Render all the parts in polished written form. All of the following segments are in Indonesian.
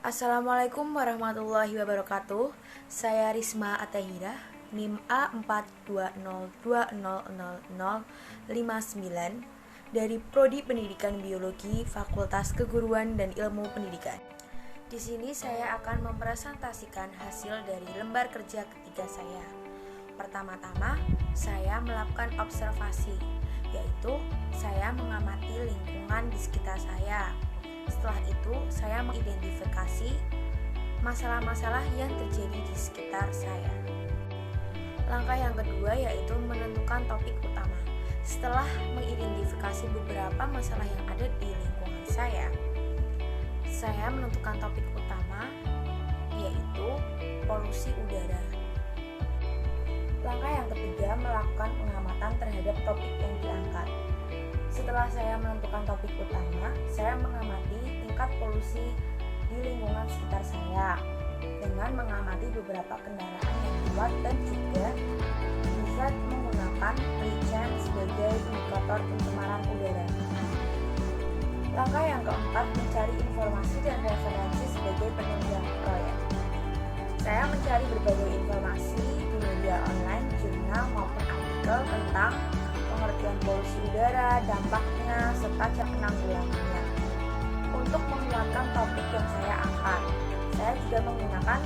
Assalamualaikum warahmatullahi wabarakatuh. Saya Risma Atahira, NIM A42020059 dari Prodi Pendidikan Biologi Fakultas Keguruan dan Ilmu Pendidikan. Di sini saya akan mempresentasikan hasil dari lembar kerja ketiga saya. Pertama-tama, saya melakukan observasi, yaitu saya mengamati lingkungan di sekitar saya. Setelah itu, saya mengidentifikasi masalah-masalah yang terjadi di sekitar saya. Langkah yang kedua yaitu menentukan topik utama. Setelah mengidentifikasi beberapa masalah yang ada di lingkungan saya menentukan topik utama yaitu polusi udara. Langkah yang ketiga, melakukan pengamatan terhadap topik yang diangkat. Setelah saya menentukan topik utama, saya mengamati tingkat polusi di lingkungan sekitar saya dengan mengamati beberapa kendaraan yang lewat dan juga bisa menggunakan LICEN sebagai indikator pencemaran udara. Langkah yang keempat, mencari informasi dan referensi sebagai penunjang proyek. Saya mencari berbagai informasi di media online, jurnal maupun artikel tentang pengertian polusi udara, dampaknya, serta cara penanggulangannya. Untuk menguatkan topik yang saya angkat, saya juga menggunakan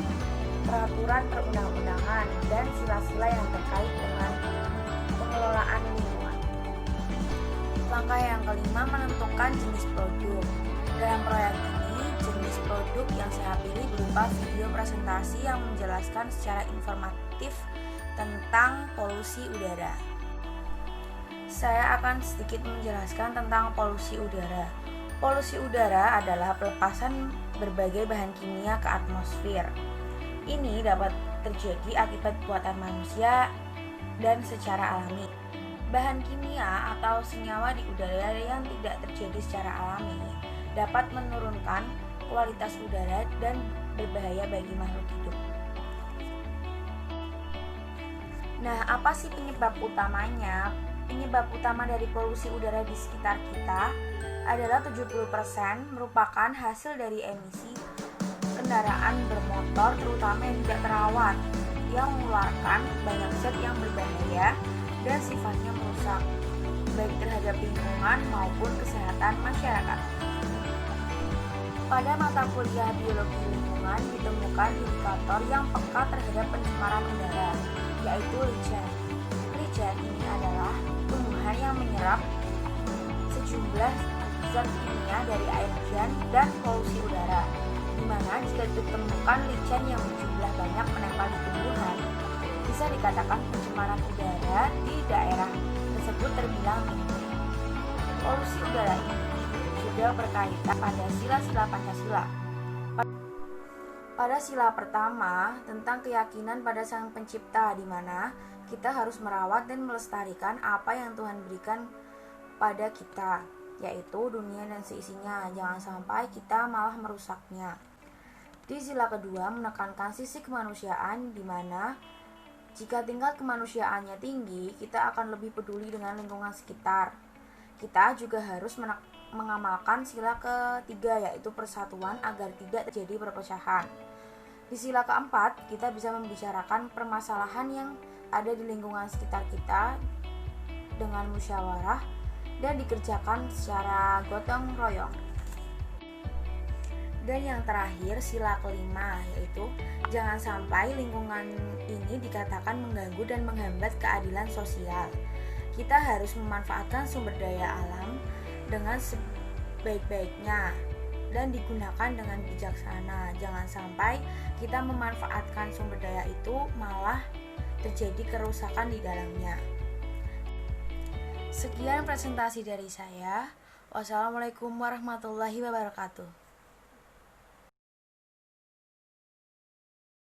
peraturan perundang-undangan dan sila-sila yang terkait dengan pengelolaan lingkungan. Langkah yang kelima, menentukan jenis produk. Dalam proyek ini, jenis produk yang saya pilih berupa video presentasi yang menjelaskan secara informatif tentang polusi udara. Saya akan sedikit menjelaskan tentang polusi udara. Polusi udara adalah pelepasan berbagai bahan kimia ke atmosfer. Ini dapat terjadi akibat buatan manusia dan secara alami. Bahan kimia atau senyawa di udara yang tidak terjadi secara alami dapat menurunkan kualitas udara dan berbahaya bagi makhluk hidup. Nah, apa sih penyebab utamanya? Penyebab utama dari polusi udara di sekitar kita adalah 70% merupakan hasil dari emisi kendaraan bermotor, terutama yang tidak terawat, yang mengeluarkan banyak zat yang berbahaya dan sifatnya merusak, baik terhadap lingkungan maupun kesehatan masyarakat. Pada mata kuliah biologi lingkungan ditemukan indikator yang peka terhadap pencemaran udara, yaitu licin. Licin ini adalah tumbuhan yang menyerap sejumlah zat kimia dari air hujan dan polusi udara, di mana jika ditemukan licin yang berjumlah banyak menempel di tumbuhan, bisa dikatakan pencemaran udara di daerah tersebut terbilang tinggi. Polusi udara ini juga berkaitan pada sila-sila Pancasila. Pada sila pertama tentang keyakinan pada Sang Pencipta, di mana kita harus merawat dan melestarikan apa yang Tuhan berikan pada kita, yaitu dunia dan seisinya. Jangan sampai kita malah merusaknya. Di sila kedua menekankan sisi kemanusiaan, di mana jika tingkat kemanusiaannya tinggi, kita akan lebih peduli dengan lingkungan sekitar. Kita juga harus mengamalkan sila ketiga, yaitu persatuan agar tidak terjadi perpecahan. Di sila keempat, kita bisa membicarakan permasalahan yang ada di lingkungan sekitar kita dengan musyawarah dan dikerjakan secara gotong royong. Dan yang terakhir, sila kelima, yaitu jangan sampai lingkungan ini dikatakan mengganggu dan menghambat keadilan sosial. Kita harus memanfaatkan sumber daya alam dengan sebaik-baiknya dan digunakan dengan bijaksana. Jangan sampai kita memanfaatkan sumber daya itu malah terjadi kerusakan di dalamnya. Sekian presentasi dari saya. Wassalamualaikum warahmatullahi wabarakatuh.